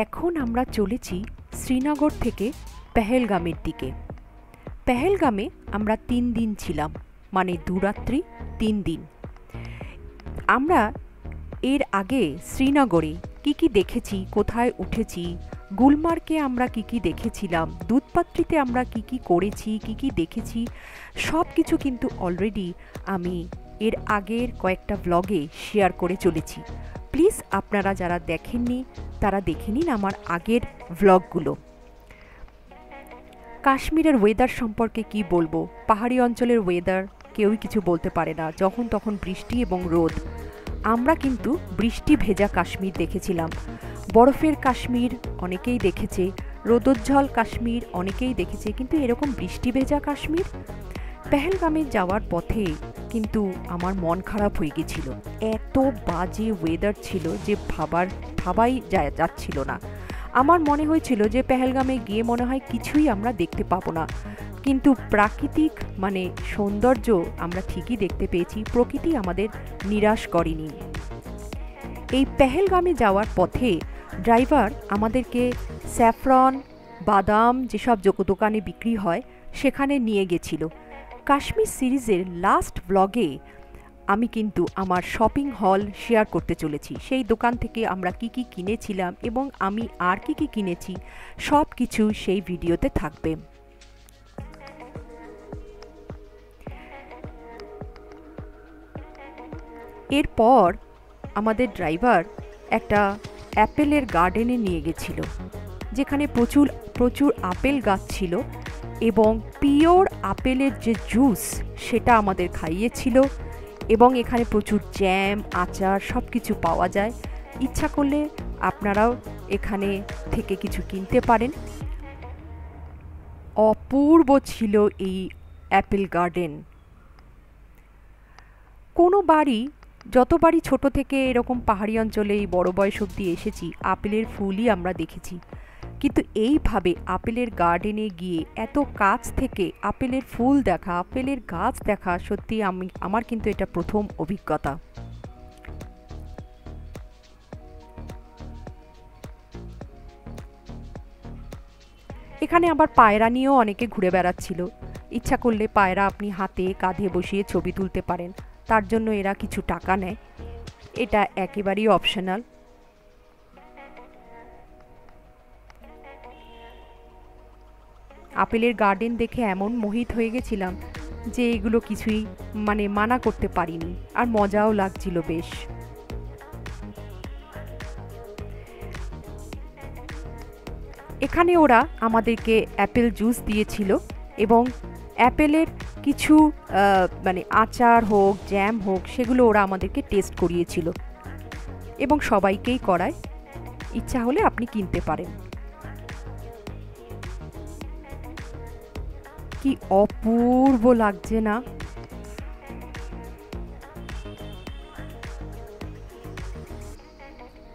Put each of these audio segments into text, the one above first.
এখন আমরা চলেছি শ্রীনগর থেকে পেহেলগামের দিকে। পেহেলগামে আমরা ৩ দিন ছিলাম, মানে ২ রাত্রি ৩ দিন। আমরা এর আগে শ্রীনগরে কি কি দেখেছি, কোথায় উঠেছি, গুলমার্গে আমরা কি কি দেখেছিলাম, দুধপাত্রিতে আমরা কি কি করেছি, কি কি দেখেছি, সব কিছু কিন্তু অলরেডি আমি এর আগের কয়েকটা ব্লগে শেয়ার করে চলেছি। প্লিজ আপনারা যারা দেখেননি তারা দেখে নিন আমার আগের ব্লগগুলো। কাশ্মীরের ওয়েদার সম্পর্কে কি বলবো, পাহাড়ি অঞ্চলের ওয়েদার কেউই কিছু বলতে পারে না, যখন তখন বৃষ্টি এবং রোদ। আমরা কিন্তু বৃষ্টি ভেজা কাশ্মীর দেখেছিলাম, বরফের কাশ্মীর অনেকেই দেখেছে, রোদোজ্জ্বল কাশ্মীর অনেকেই দেখেছে, কিন্তু এরকম বৃষ্টি ভেজা কাশ্মীর। পেহেলগামে যাওয়ার পথে কিন্তু আমার মন খারাপ হয়ে গেছিল, এত বাজে ওয়েদার ছিল যে ভাবাই যাচ্ছিল না। আমার মনে হয়েছিল যে পেহেলগামে গিয়ে মনে হয় কিছুই আমরা দেখতে পাবো না, কিন্তু প্রাকৃতিক মানে সৌন্দর্য আমরা ঠিকই দেখতে পেয়েছি, প্রকৃতি আমাদের নিরাশ করেনি। এই পেহেলগামে যাওয়ার পথে ড্রাইভার আমাদেরকে স্যাফরন, বাদাম যেসব দোকানে বিক্রি হয় সেখানে নিয়ে গেছিল। কাশ্মীর সিরিজের লাস্ট ব্লগে আমি কিন্তু আমার শপিং হল শেয়ার করতে চলেছি, সেই দোকান থেকে আমরা কি কি কিনেছিলাম এবং আমি আর কি কি কিনেছি সব কিছু সেই ভিডিওতে থাকবে। এরপর আমাদের ড্রাইভার একটা অ্যাপেলের গার্ডেনে নিয়ে গেছিল, যেখানে প্রচুর প্রচুর আপেল গাছ ছিল এবং পিওর আপেলের যে জুস সেটা আমাদের খাইয়েছিল। এবং এখানে প্রচুর জ্যাম, আচার সব কিছু পাওয়া যায়, ইচ্ছা করলে আপনারাও এখানে থেকে কিছু কিনতে পারেন। অপূর্ব ছিল এই অ্যাপেল গার্ডেন। কোনো বাড়ি, যত বাড়ি ছোট থেকে এরকম পাহাড়ি অঞ্চলে এই বড় বয়স অবধি এসেছি, আপেলের ফুলই আমরা দেখেছি, কিন্তু এইভাবে আপেলের গার্ডেনে গিয়ে এত কাছ থেকে আপেলের ফুল দেখা, আপেলের গাছ দেখা, সত্যি আমার কিন্তু এটা প্রথম অভিজ্ঞতা। এখানে আবার পায়রা নিয়েও অনেকে ঘুরে বেড়াচ্ছিল, ইচ্ছা করলে পায়রা আপনি হাতে কাঁধে বসিয়ে ছবি তুলতে পারেন, তার জন্য এরা কিছু টাকা নেয়, এটা একেবারেই অপশনাল। আপেলের গার্ডেন দেখে এমন মোহিত হয়ে গেছিলাম যে এগুলো কিছুই মানে মানা করতে পারিনি, আর মজাও লাগছিল বেশ। এখানে ওরা আমাদেরকে অ্যাপেল জুস দিয়েছিল এবং অ্যাপেলের কিছু মানে আচার হোক, জ্যাম হোক, সেগুলো ওরা আমাদেরকে টেস্ট করিয়েছিল এবং সবাইকেই করায়, ইচ্ছা হলে আপনি কিনতে পারেন। কি অপূর্ব লাগছে না?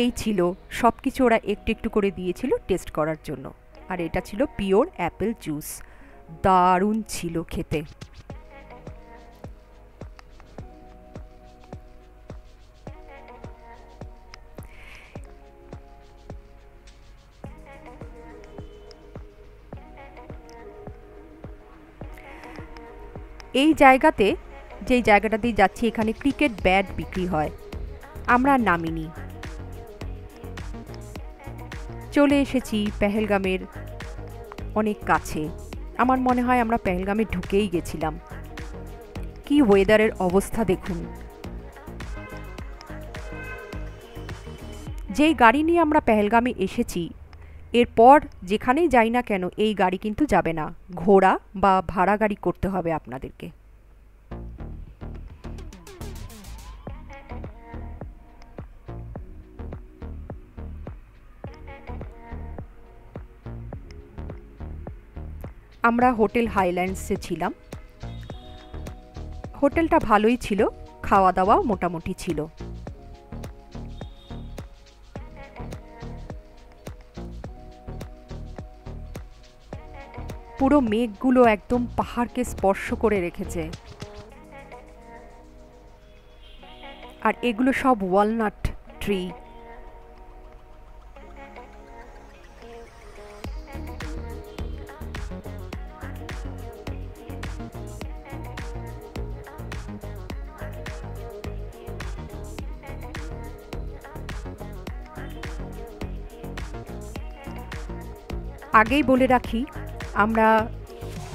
এই ছিল সব কিছু, ওরা একটু একটু করে দিয়েছিল টেস্ট করার জন্য, আর এটা ছিল পিওর অ্যাপেল জুস, দারুণ ছিল খেতে। এই জায়গাতে, যেই জায়গাটাতেই যাচ্ছি, এখানে ক্রিকেট ব্যাট বিক্রি হয়, আমরা নামিনি, চলে এসেছি পেহেলগামের অনেক কাছে। আমার মনে হয় আমরা পেহেলগামে ঢুকেই গেছিলাম। কি ওয়েদারের অবস্থা দেখুন! যেই গাড়ি নিয়ে আমরা পেহেলগামে এসেছি, এরপর যেখানেই যাই না কেন এই গাড়ি কিন্তু যাবে না, ঘোড়া বা ভাড়া গাড়ি করতে হবে আপনাদেরকে। আমরা হোটেল হাইল্যান্ডসে ছিলাম, হোটেলটা ভালোই ছিল, খাওয়া দাওয়া মোটামুটি ছিল। পুরো মেঘগুলো একদম পাহাড়কে স্পর্শ করে রেখেছে, আর এগুলো সব ওয়ালনাট ট্রি। আগেই বলে রাখি, আমরা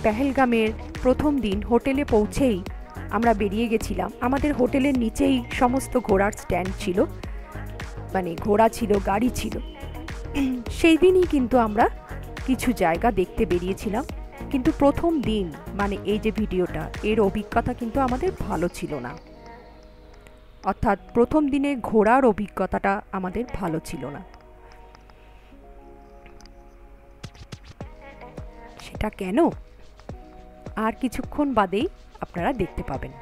পেহেলগামের প্রথম দিন হোটেলে পৌঁছেই আমরা বেরিয়ে গেছিলাম। আমাদের হোটেলের নিচেই সমস্ত ঘোড়ার স্ট্যান্ড ছিল, মানে ঘোড়া ছিল, গাড়ি ছিল। সেই দিনই কিন্তু আমরা কিছু জায়গা দেখতে বেরিয়েছিলাম, কিন্তু প্রথম দিন মানে এই যে ভিডিওটা, এর অভিজ্ঞতা কিন্তু আমাদের ভালো ছিল না। অর্থাৎ প্রথম দিনে ঘোরার অভিজ্ঞতাটা আমাদের ভালো ছিল না। সেটা কেন, আর কিছুক্ষণ বাদেই আপনারা দেখতে পাবেন।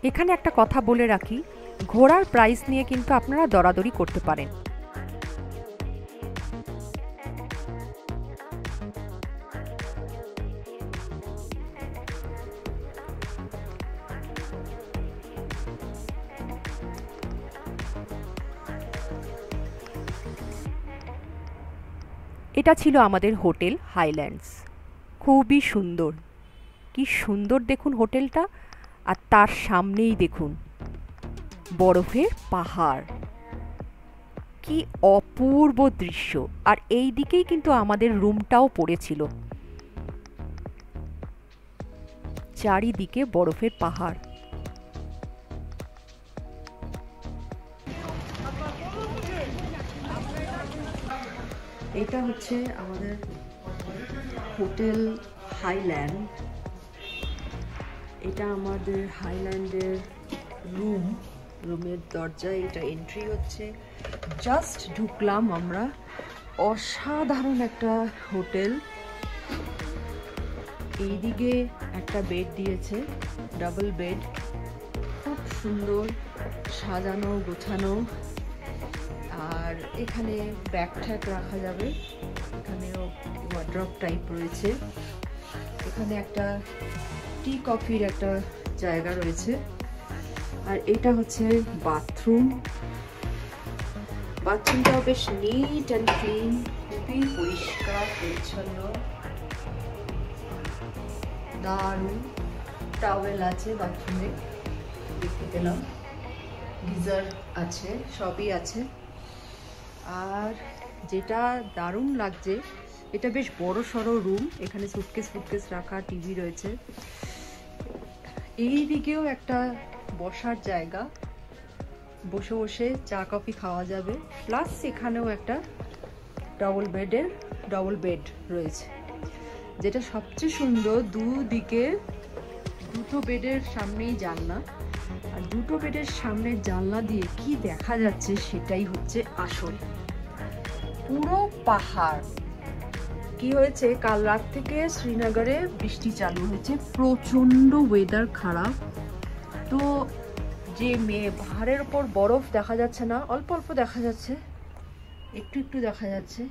এখানে একটা কথা বলে রাখি, ঘোড়ার প্রাইস নিয়ে কিন্তু আপনারা দরাদরি করতে পারেন। এটা ছিল আমাদের হোটেল হাইল্যান্ডস। খুবই সুন্দর, কি সুন্দর দেখুন হোটেলটা। আর তার সামনেই দেখুন বরফের পাহাড়, কি অপূর্ব দৃশ্য। আর এই দিকেই কিন্তু আমাদের রুমটাও পড়েছিল, চারিদিকে বরফের পাহাড়। এটা হচ্ছে আমাদের হোটেল হাইল্যান্ড। এটা আমাদের হাইল্যান্ডের রুমের দরজা, এটা এন্ট্রি হচ্ছে। জাস্ট ঢুকলাম আমরা। অসাধারণ একটা হোটেল। এইদিকে একটা বেড দিয়েছে, ডাবল বেড, খুব সুন্দর সাজানো গোছানো। আর এখানে ব্যাগ ট্যাগ রাখা যাবে, এখানেও ওয়ার্ড্রপ টাইপ রয়েছে। এখানে একটা টি কফির একটা জায়গা রয়েছে। আর এটা হচ্ছে বাথরুম। বাথরুমটাও বেশ নিট অ্যান্ড ক্লিন, খুবই পরিষ্কার পরিচ্ছন্ন, দারুণ। টাওয়েল আছে বাথরুমে, দেখতে পেলাম, গিজার আছে, সবই আছে। আর যেটা দারুণ লাগছে, এটা বেশ বড় সড়ো রুম। এখানে সুটকেস রাখা, টিভি রয়েছে। এই দিকেও একটা বসার জায়গা, বসে বসে চা কফি খাওয়া যাবে। প্লাস এখানেও একটা ডাবল বেড রয়েছে। যেটা সবচেয়ে সুন্দর, দুদিকে দুটো বেডের সামনেই জানলা। আর দুটো বেডের সামনে জানলা দিয়ে কি দেখা যাচ্ছে সেটাই হচ্ছে আসল। পুরো পাহাড়। কি হয়েছে, কাল রাত থেকে শ্রীনগরে বৃষ্টি চালু হয়েছে, প্রচন্ড ওয়েদার খারাপ। তো যে পাহাড়ের ওপর বরফ দেখা যাচ্ছে না, অল্প অল্প দেখা যাচ্ছে, একটু একটু দেখা যাচ্ছে।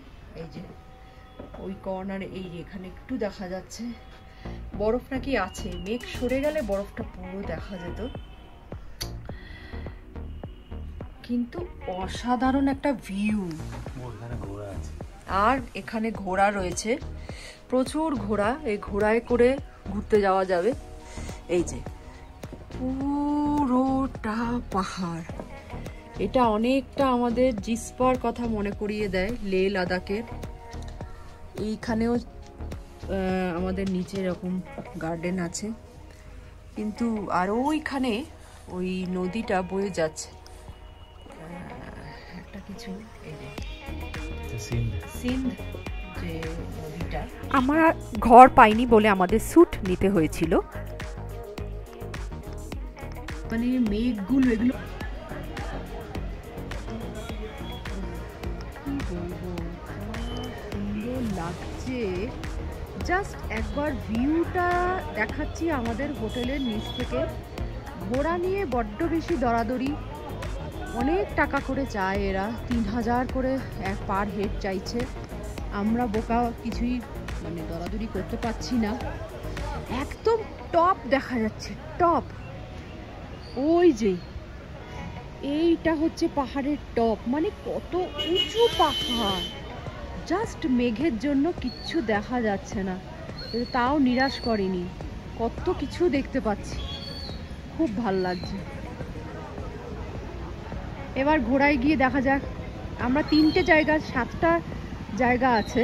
এই যে ওই কর্নারে, এই যে এখানে একটু দেখা যাচ্ছে বরফ নাকি আছে। মেঘ সরে গেলে বরফটা পুরো দেখা যেত। কিন্তু অসাধারণ একটা ভিউ। আর এখানে ঘোড়া রয়েছে, প্রচুর ঘোড়া। এই ঘোড়ায় করে ঘুরতে যাওয়া যাবে। এই যে পুরোটা পাহাড়। এটা অনেকটা আমাদের জিসপার কথা মনে করিয়ে দেয়, লে লাদাখের। এইখানেও আমাদের নিচে এরকম গার্ডেন আছে, কিন্তু আর ওইখানে ওই নদীটা বয়ে যাচ্ছে একটা কিছু। সিন্ধ যে নদীটা। আমরা ঘর পাইনি বলে আমাদের স্যুট নিতে হয়েছিল। মানে মেঘগুলো এগুলো সুন্দর লাগছে। জাস্ট একবার ভিউটা দেখাচ্ছি আমাদের হোটেলের নিচ থেকে। ঘোড়া নিয়ে বড্ড বেশি দরাদরি, অনেক টাকা করে চায় এরা, 3000 করে পার হেড চাইছে। আমরা বোকা, কিছুই মানে দরাদরি করতে পারছি না। একদম টপ দেখা যাচ্ছে, টপ। ওই যে এইটা হচ্ছে পাহাড়ের টপ, মানে কত উঁচু পাহাড়। জাস্ট মেঘের জন্য কিচ্ছু দেখা যাচ্ছে না, তাও নিরাশ করেনি, কত কিছু দেখতে পাচ্ছি। খুব ভালো লাগছে। এবার ঘোড়ায় গিয়ে দেখা যাক। আমরা 3টে জায়গা, 7টা জায়গা আছে,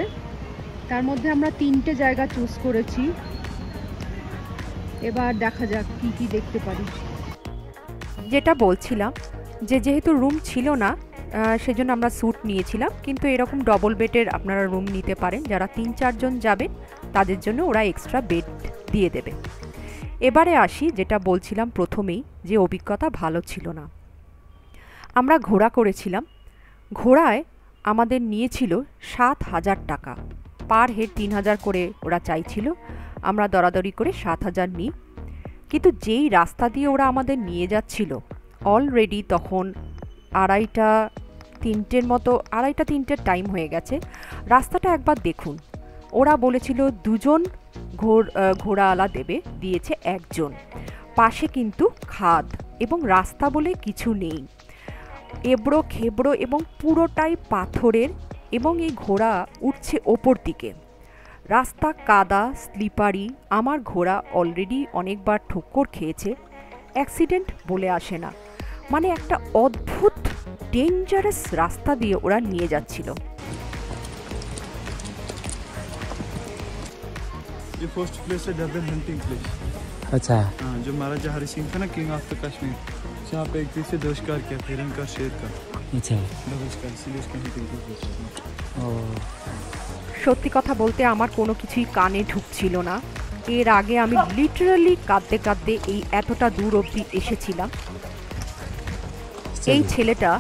তার মধ্যে আমরা 3টে জায়গা চুজ করেছি। এবার দেখা যাক কি কি দেখতে পারি। যেটা বলছিলাম যে যেহেতু রুম ছিল না, সেজন্য আমরা স্যুট নিয়েছিলাম, কিন্তু এরকম ডবল বেডের আপনারা রুম নিতে পারেন। যারা 3-4 জন যাবেন তাদের জন্য ওরা এক্সট্রা বেড দিয়ে দেবে। এবারে আসি, যেটা বলছিলাম প্রথমেই, যে অভিজ্ঞতা ভালো ছিল না। আমরা ঘোড়া করেছিলাম। ঘোড়ায় আমাদের নিয়েছিল 7,000 টাকা, পার হেড 3,000 করে ওরা চাইছিল। আমরা দরাদরি করে 7,000 নিই। কিন্তু যেই রাস্তা দিয়ে ওরা আমাদের নিয়ে যাচ্ছিল, অলরেডি তখন 2:30-3টের টাইম হয়ে গেছে। রাস্তাটা একবার দেখুন। ওরা বলেছিল 2 জন ঘোড়াওয়ালা দিয়েছে 1 জন। পাশে কিন্তু খাদ এবং রাস্তা বলে কিছু নেই, এবড়ো খেবড়ো এবং পুরোটাই পাথরের, এবং এই ঘোড়া উঠছে ওপর দিকে। রাস্তা কাদা, স্লিপারি। আমার ঘোড়া অলরেডি অনেকবার ঠক্কর খেয়েছে। অ্যাক্সিডেন্ট বলে আসে না, মানে একটা অদ্ভুত ডেঞ্জারাস রাস্তা দিয়ে ওরা নিয়ে যাচ্ছিল। ये फर्स्ट प्लेस है डबल हंटिंग प्लेस। अच्छा। हाँ, जो महाराजा हरि सिंह था ना, किंग ऑफ द कश्मीर, यहाँ पे एक दिन से 2 शिकार किया, हिरन का, शेर का। अच्छा। डबल शिकार, इसलिए इसका हंटिंग प्लेस है। সত্যি কথা বলতে আমার কোনো কিছুই কানে ঢুকছিল না। এর আগে আমি লিটারালি কাঁদতে কাঁদতে এই এতটা দূর অবধি এসেছিলাম। এই ছেলেটা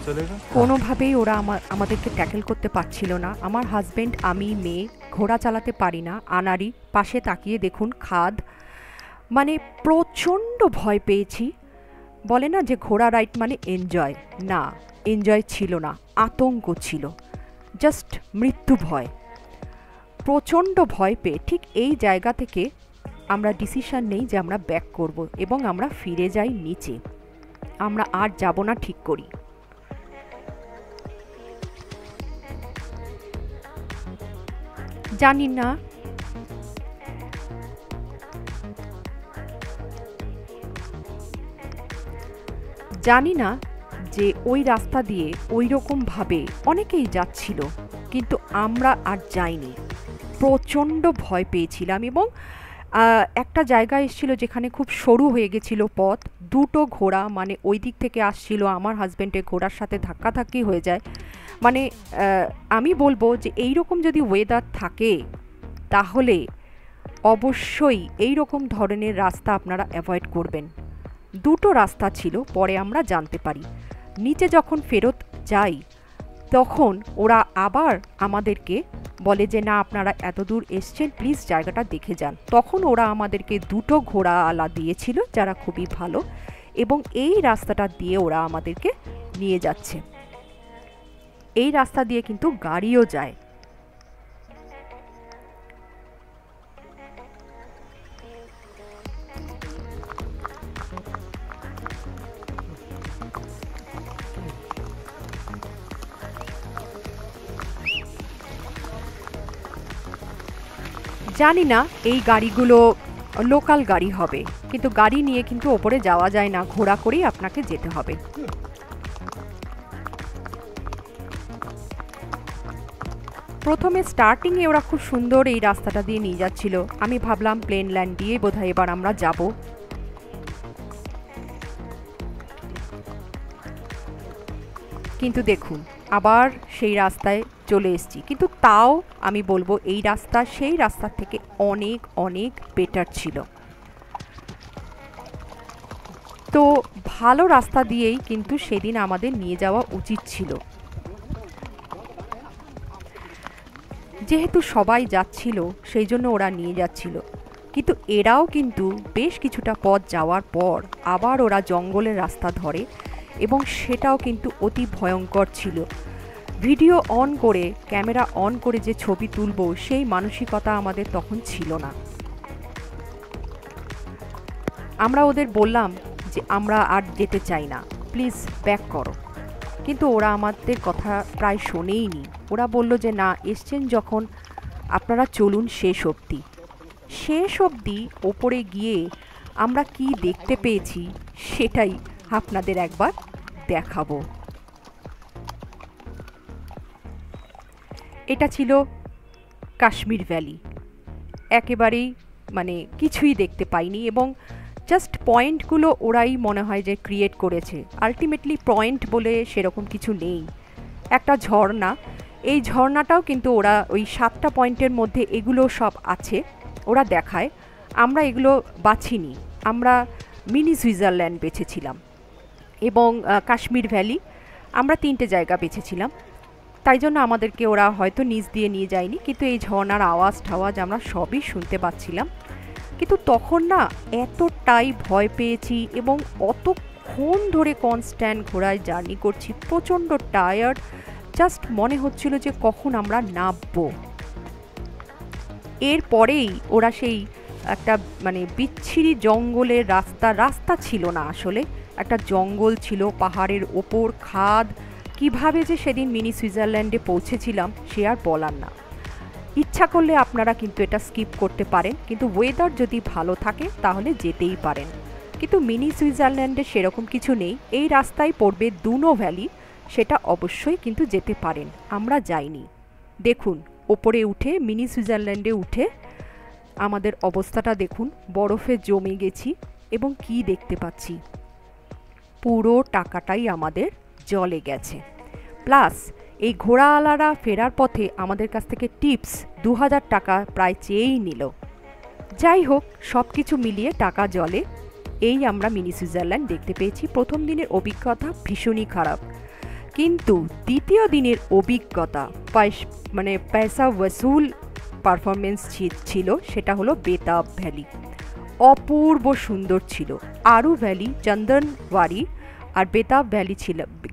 কোনোভাবেই ওরা আমাদেরকে ট্যাকেল করতে পারছিল না। আমার হাজব্যান্ড, আমি, মেয়ে ঘোড়া চালাতে পারি না, আনাড়ি। পাশে তাকিয়ে দেখুন খাদ, মানে প্রচণ্ড ভয় পেয়েছি। বলে না যে ঘোড়া রাইড মানে এনজয়, না, এনজয় ছিল না, আতঙ্ক ছিল, জাস্ট মৃত্যু ভয়। প্রচণ্ড ভয় পেয়ে ঠিক এই জায়গা থেকে আমরা ডিসিশন নেই যে আমরা ব্যাক করব এবং আমরা ফিরে যাই নিচে। আমরা আর যাব না ঠিক করি। জানি না যে ওই রাস্তা দিয়ে ওই রকমভাবে অনেকেই যাচ্ছিল, কিন্তু আমরা আর যাইনি। প্রচণ্ড ভয় পেয়েছিলাম। এবং একটা জায়গা এসেছিল যেখানে খুব সরু হয়ে গেছিল পথ। 2টো ঘোড়া, মানে ওই দিক থেকে আসছিল, আমার হাজব্যান্ডের ঘোড়ার সাথে ধাক্কাধাক্কি হয়ে যায়। মানে আমি বলবো যে এই রকম যদি ওয়েদার থাকে তাহলে অবশ্যই এই রকম ধরনের রাস্তা আপনারা অ্যাভয়েড করবেন। 2টো রাস্তা ছিল, পরে আমরা জানতে পারি। নিচে যখন ফেরত যাই তখন ওরা আবার আমাদেরকে বলে যে না, আপনারা এত দূর এসছেন, প্লিজ জায়গাটা দেখে যান। তখন ওরা আমাদেরকে 2টো ঘোড়াওয়ালা দিয়েছিল যারা খুবই ভালো, এবং এই রাস্তাটা দিয়ে ওরা আমাদেরকে নিয়ে যাচ্ছে। এই রাস্তা দিয়ে কিন্তু গাড়িও যায়। জানি না এই গাড়িগুলো লোকাল গাড়ি হবে, কিন্তু গাড়ি নিয়ে কিন্তু ওপরে যাওয়া যায় না, ঘোড়া করেই আপনাকে যেতে হবে। প্রথমে স্টার্টিংয়ে ওরা খুব সুন্দর এই রাস্তাটা দিয়ে নিয়ে যাচ্ছিল। আমি ভাবলাম প্লেন ল্যান্ড দিয়ে বোধহয় এবার আমরা যাব। কিন্তু দেখুন আবার সেই রাস্তায় চলে এসেছি। কিন্তু তাও আমি বলবো এই রাস্তা সেই রাস্তার থেকে অনেক অনেক বেটার ছিল। তো ভালো রাস্তা দিয়েই কিন্তু সেদিন আমাদের নিয়ে যাওয়া উচিত ছিল। যেহেতু সবাই যাচ্ছিল সেই জন্য ওরা নিয়ে যাচ্ছিল। কিন্তু এরাও কিন্তু বেশ কিছুটা পথ যাওয়ার পর আবার ওরা জঙ্গলের রাস্তা ধরে, এবং সেটাও কিন্তু অতি ভয়ঙ্কর ছিল। ভিডিও অন করে, ক্যামেরা অন করে যে ছবি তুলব সেই মানসিকতা আমাদের তখন ছিল না। আমরা ওদের বললাম যে আমরা আর যেতে চাই না, প্লিজ ব্যাক করো। কিন্তু ওরা আমাদের কথা প্রায় শোনেইনি। ওরা বলল যে না, এসছেন যখন আপনারা চলুন শেষ অবধি। শেষ অবধি ওপরে গিয়ে আমরা কি দেখতে পেয়েছি সেটাই আপনাদের একবার দেখাবো। এটা ছিল কাশ্মীর ভ্যালি। একেবারেই মানে কিছুই দেখতে পাইনি, এবং জাস্ট পয়েন্টগুলো ওরাই মনে হয় যে ক্রিয়েট করেছে। আলটিমেটলি পয়েন্ট বলে সেরকম কিছু নেই, একটা ঝর্ণা। এই ঝর্ণাটাও কিন্তু ওরা ওই 7টা পয়েন্টের মধ্যে এগুলো সব আছে, ওরা দেখায়। আমরা এগুলো বাছিনি, আমরা মিনি সুইজারল্যান্ড বেছেছিলাম এবং কাশ্মীর ভ্যালি, আমরা 3টে জায়গা বেছেছিলাম। তাই জন্য আমাদেরকে ওরা হয়তো নিচ দিয়ে নিয়ে যায়নি, কিন্তু এই ঝর্ণার আওয়াজ ঠাওয়াজ আমরা সবই শুনতে পাচ্ছিলাম। কিন্তু তখন না এতটাই ভয় পেয়েছি এবং অতক্ষণ ধরে কনস্ট্যান্ট ঘোড়ায় জার্নি করছি, প্রচণ্ড টায়ার্ড, জাস্ট মনে হচ্ছিল যে কখন আমরা নামবো। এরপরেই ওরা সেই একটা মানে বিচ্ছিরি জঙ্গলের রাস্তা ছিল না, আসলে একটা জঙ্গল ছিল, পাহাড়ের ওপর খাদ। কিভাবে যে সেদিন মিনি সুইজারল্যান্ডে পৌঁছেছিলাম সে আর বলার না। ইচ্ছা করলে আপনারা কিন্তু এটা স্কিপ করতে পারেন, কিন্তু ওয়েদার যদি ভালো থাকে তাহলে যেতেই পারেন। কিন্তু মিনি সুইজারল্যান্ডে সেরকম কিছু নেই, এই রাস্তায় পড়বে দুনো ভ্যালি, সেটা অবশ্যই কিন্তু যেতে পারেন। আমরা যাইনি। দেখুন ওপরে উঠে, মিনি সুইজারল্যান্ডে উঠে আমাদের অবস্থাটা দেখুন, বরফে জমে গেছি এবং কি দেখতে পাচ্ছি, পুরো টাকাটাই আমাদের জলে গেছে। প্লাস এই ঘোড়াওয়ালারা ফেরার পথে আমাদের কাছ থেকে টিপস 2000 টাকা প্রায় চেয়েই নিল। যাই হোক, সব কিছু মিলিয়ে টাকা জলে। এই আমরা মিনি সুইজারল্যান্ড দেখতে পেয়েছি। প্রথম দিনের অভিজ্ঞতা ভীষণই খারাপ, কিন্তু দ্বিতীয় দিনের অভিজ্ঞতা মানে পয়সা ওয়াসুল পারফরমেন্স ছিল। সেটা হলো বেতাব ভ্যালি, অপূর্ব সুন্দর ছিল। আরু ভ্যালি, চন্দনওয়ারি আর বেতাব ভ্যালি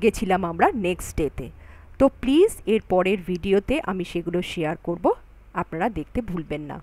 গেছিলাম আমরা নেক্সট ডেতে। তো প্লিজ এর পরের ভিডিওতে আমি সেগুলো শেয়ার করব, আপনারা দেখতে ভুলবেন না।